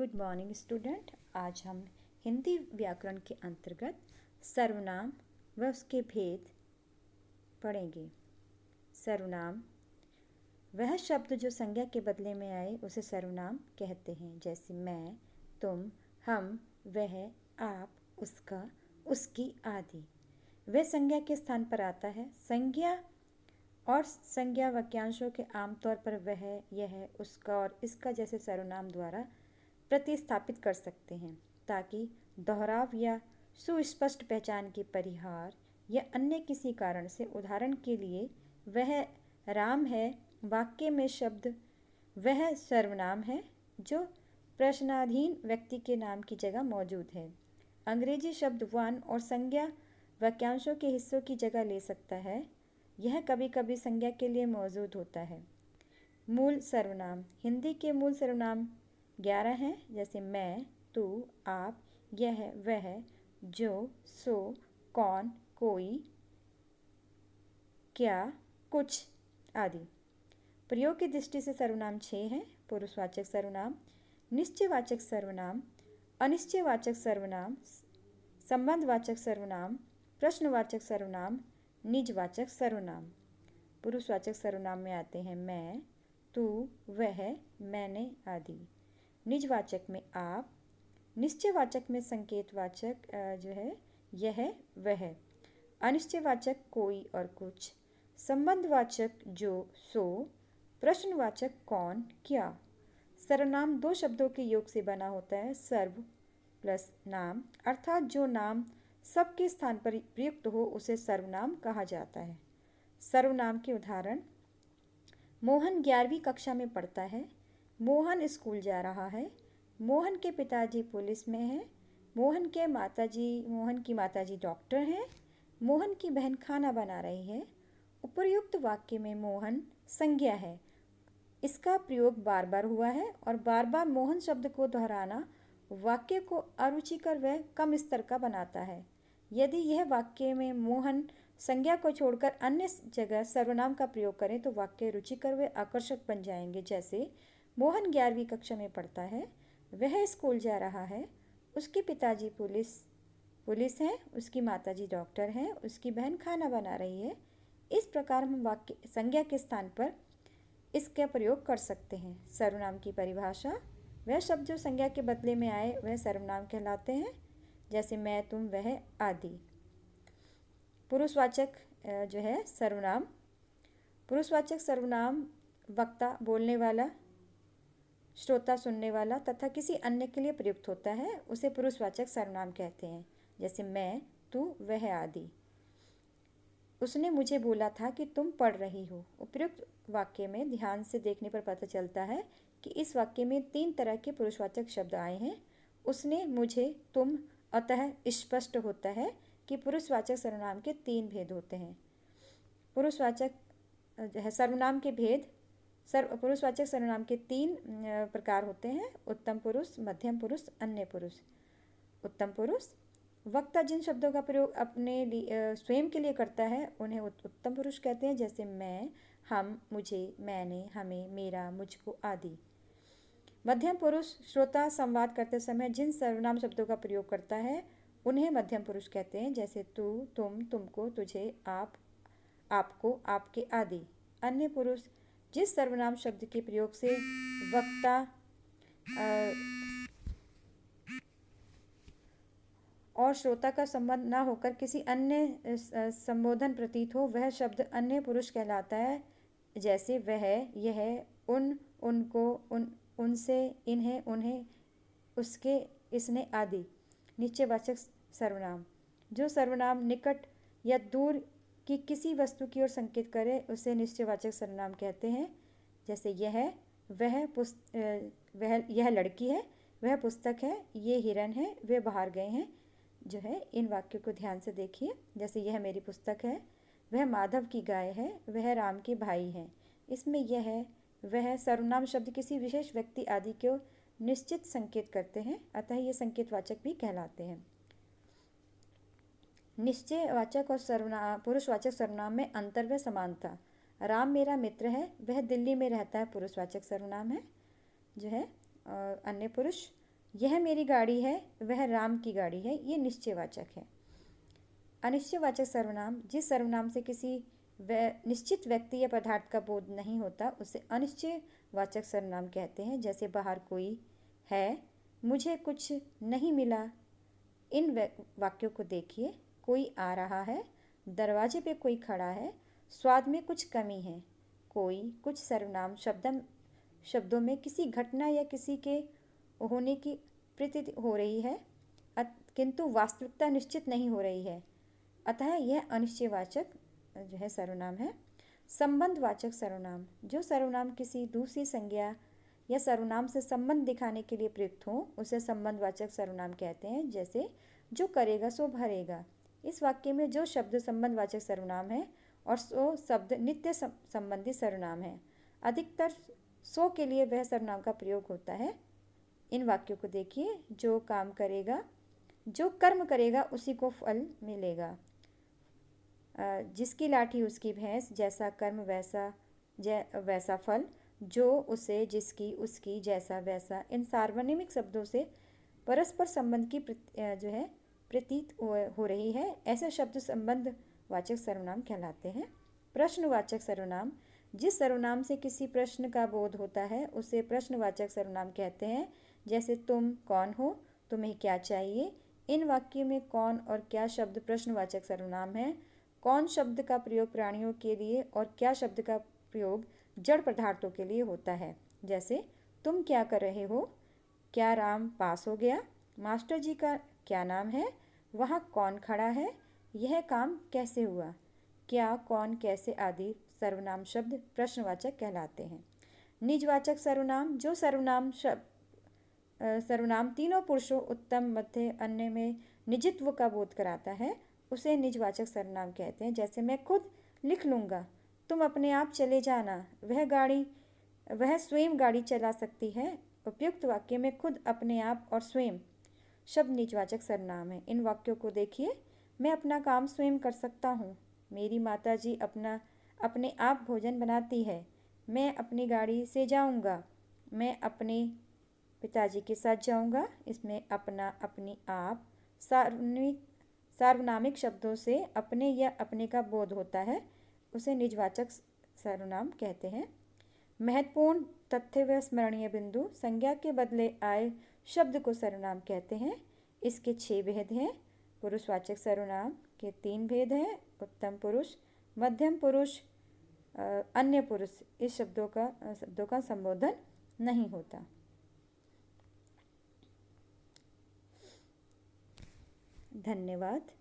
Good morning student. आज हम हिंदी व्याकरण के अंतर्गत सर्वनाम व उसके भेद पढ़ेंगे। सर्वनाम वह शब्द जो संज्ञा के बदले में आए उसे सर्वनाम कहते हैं, जैसे मैं, तुम, हम, वह, आप, उसका, उसकी आदि। वह संज्ञा के स्थान पर आता है। संज्ञा और संज्ञा वाक्यांशों के आमतौर पर वह, यह, उसका और इसका जैसे सर्वनाम द्वारा प्रतिस्थापित कर सकते हैं, ताकि दोहराव या सुस्पष्ट पहचान के परिहार या अन्य किसी कारण से। उदाहरण के लिए, वह राम है वाक्य में शब्द वह सर्वनाम है जो प्रश्नाधीन व्यक्ति के नाम की जगह मौजूद है। अंग्रेजी शब्द वन और संज्ञा वाक्यांशों के हिस्सों की जगह ले सकता है। यह कभी कभी संज्ञा के लिए मौजूद होता है। मूल सर्वनाम हिंदी के मूल सर्वनाम 11 हैं, जैसे मैं, तू, आप, यह, वह, जो, सो, कौन, कोई, क्या, कुछ आदि। प्रयोग की दृष्टि से सर्वनाम 6 हैं। पुरुषवाचक सर्वनाम, निश्चयवाचक सर्वनाम, अनिश्चयवाचक सर्वनाम, संबंधवाचक सर्वनाम, प्रश्नवाचक सर्वनाम, निजवाचक सर्वनाम। पुरुषवाचक सर्वनाम में आते हैं मैं, तू, वह, मैंने आदि। निजवाचक में आप, निश्चयवाचक में संकेतवाचक जो है यह, वह, अनिश्चयवाचक कोई और कुछ, संबंधवाचक जो, सो, प्रश्नवाचक कौन, क्या। सर्वनाम दो शब्दों के योग से बना होता है, सर्व प्लस नाम, अर्थात जो नाम सबके स्थान पर प्रयुक्त हो उसे सर्वनाम कहा जाता है। सर्वनाम के उदाहरण, मोहन 11वीं कक्षा में पढ़ता है। मोहन स्कूल जा रहा है। मोहन के पिताजी पुलिस में हैं। मोहन की माताजी डॉक्टर हैं। मोहन की बहन खाना बना रही है। उपर्युक्त वाक्य में मोहन संज्ञा है। इसका प्रयोग बार बार हुआ है और बार बार मोहन शब्द को दोहराना वाक्य को अरुचिकर व कम स्तर का बनाता है। यदि यह वाक्य में मोहन संज्ञा को छोड़कर अन्य जगह सर्वनाम का प्रयोग करें तो वाक्य रुचिकर व आकर्षक बन जाएंगे, जैसे मोहन 11वीं कक्षा में पढ़ता है, वह स्कूल जा रहा है, उसके पिताजी पुलिस हैं, उसकी माताजी डॉक्टर हैं, उसकी बहन खाना बना रही है। इस प्रकार हम वाक्य संज्ञा के स्थान पर इसका प्रयोग कर सकते हैं। सर्वनाम की परिभाषा, वह शब्द जो संज्ञा के बदले में आए वह सर्वनाम कहलाते हैं, जैसे मैं, तुम, वह आदि। पुरुषवाचक जो है सर्वनाम, पुरुषवाचक सर्वनाम वक्ता बोलने वाला, श्रोता सुनने वाला तथा किसी अन्य के लिए प्रयुक्त होता है, उसे पुरुषवाचक सर्वनाम कहते हैं, जैसे मैं, तू, वह आदि। उसने मुझे बोला था कि तुम पढ़ रही हो। उपयुक्त वाक्य में ध्यान से देखने पर पता चलता है कि इस वाक्य में 3 तरह के पुरुषवाचक शब्द आए हैं। उसने, मुझे, तुम, अतः स्पष्ट होता है कि पुरुषवाचक सर्वनाम के 3 भेद होते हैं। पुरुषवाचक सर्वनाम के भेद, पुरुषवाचक सर्वनाम के 3 प्रकार होते हैं, उत्तम पुरुष, मध्यम पुरुष, अन्य पुरुष। उत्तम पुरुष, वक्ता जिन शब्दों का प्रयोग अपने स्वयं के लिए करता है उन्हें उत्तम पुरुष कहते हैं, जैसे मैं, हम, मुझे, मैंने, हमें, मेरा, मुझको आदि। मध्यम पुरुष, श्रोता संवाद करते समय जिन सर्वनाम शब्दों का प्रयोग करता है उन्हें मध्यम पुरुष कहते हैं, जैसे तू, तुम, तुमको, तुझे, आप, आपको, आपके आदि। अन्य पुरुष, जिस सर्वनाम शब्द के प्रयोग से वक्ता और श्रोता का संबंध न होकर किसी अन्य संबोधन प्रतीत हो वह शब्द अन्य पुरुष कहलाता है, जैसे वह, यह, उन, उनको, उनसे, इन्हें, उन्हें, उसके, इसने आदि। निश्चयवाचक सर्वनाम, जो सर्वनाम निकट या दूर की किसी वस्तु की ओर संकेत करे उसे निश्चयवाचक सर्वनाम कहते हैं, जैसे यह, यह लड़की है, वह पुस्तक है, ये हिरन है, वे बाहर गए हैं जो है। इन वाक्यों को ध्यान से देखिए, जैसे यह मेरी पुस्तक है, वह माधव की गाय है, वह राम के भाई हैं। इसमें यह, वह सर्वनाम शब्द किसी विशेष व्यक्ति आदि को निश्चित संकेत करते हैं, अतः ये संकेतवाचक भी कहलाते हैं। निश्चयवाचक और पुरुषवाचक सर्वनाम में अंतर व समानता। राम मेरा मित्र है, वह दिल्ली में रहता है, पुरुषवाचक सर्वनाम है जो है। अन्य पुरुष, यह मेरी गाड़ी है, वह राम की गाड़ी है, ये निश्चयवाचक है। अनिश्चयवाचक सर्वनाम, जिस सर्वनाम से किसी निश्चित व्यक्ति या पदार्थ का बोध नहीं होता उसे अनिश्चयवाचक सर्वनाम कहते हैं। जैसे बाहर कोई है, मुझे कुछ नहीं मिला। इन वाक्यों को देखिए। कोई आ रहा है, दरवाजे पे कोई खड़ा है, स्वाद में कुछ कमी है। कोई कुछ सर्वनाम शब्दों में किसी घटना या किसी के होने की प्रतीति हो रही है, किंतु वास्तविकता निश्चित नहीं हो रही है, अतः यह अनिश्चयवाचक जो है सर्वनाम है। संबंधवाचक सर्वनाम, जो सर्वनाम किसी दूसरी संज्ञा या सर्वनाम से संबंध दिखाने के लिए प्रयुक्त हो उसे संबंधवाचक सर्वनाम कहते हैं। जैसे जो करेगा सो भरेगा। इस वाक्य में जो शब्द संबंधवाचक सर्वनाम है और सो शब्द नित्य संबंधी सर्वनाम है। अधिकतर सो के लिए वह सर्वनाम का प्रयोग होता है। इन वाक्यों को देखिए। जो काम करेगा, जो कर्म करेगा उसी को फल मिलेगा। जिसकी लाठी उसकी भैंस, जैसा कर्म वैसा फल। जो, उसे, जिसकी, उसकी, जैसा, वैसा। इन सार्वजनिक शब्दों से परस्पर संबंध की जो है प्रतीत हो रही है, ऐसे शब्द संबंधवाचक सर्वनाम कहलाते हैं। प्रश्नवाचक सर्वनाम, जिस सर्वनाम से किसी प्रश्न का बोध होता है उसे प्रश्नवाचक सर्वनाम कहते हैं। जैसे तुम कौन हो, तुम्हें क्या चाहिए। इन वाक्यों में कौन और क्या शब्द प्रश्नवाचक सर्वनाम है। कौन शब्द का प्रयोग प्राणियों के लिए और क्या शब्द का प्रयोग जड़ पदार्थों के लिए होता है। जैसे तुम क्या कर रहे हो, क्या राम पास हो गया, मास्टर जी का क्या नाम है, वहाँ कौन खड़ा है, यह काम कैसे हुआ। क्या, कौन, कैसे आदि सर्वनाम शब्द प्रश्नवाचक कहलाते हैं। निजवाचक सर्वनाम, जो सर्वनाम तीनों पुरुषों उत्तम, मध्य, अन्य में निजित्व का बोध कराता है उसे निजवाचक सर्वनाम कहते हैं। जैसे मैं खुद लिख लूँगा, तुम अपने आप चले जाना, वह स्वयं गाड़ी चला सकती है। उपयुक्त वाक्य में खुद, अपने आप और स्वयं शब्द निजवाचक सर्वनाम है। इन वाक्यों को देखिए। मैं अपना काम स्वयं कर सकता हूँ। मेरी माताजी अपने आप भोजन बनाती है। मैं अपनी गाड़ी से जाऊँगा। मैं अपने पिताजी के साथ जाऊँगा। इसमें अपना, अपनी, आप सार्वनामिक शब्दों से अपने या अपने का बोध होता है, उसे निजवाचक सर्वनाम कहते हैं। महत्वपूर्ण तथ्य व स्मरणीय बिंदु, संज्ञा के बदले आए शब्द को सर्वनाम कहते हैं। इसके 6 भेद हैं। पुरुषवाचक सर्वनाम के 3 भेद हैं। उत्तम पुरुष, मध्यम पुरुष, अन्य पुरुष। इस शब्दों का संबोधन नहीं होता। धन्यवाद।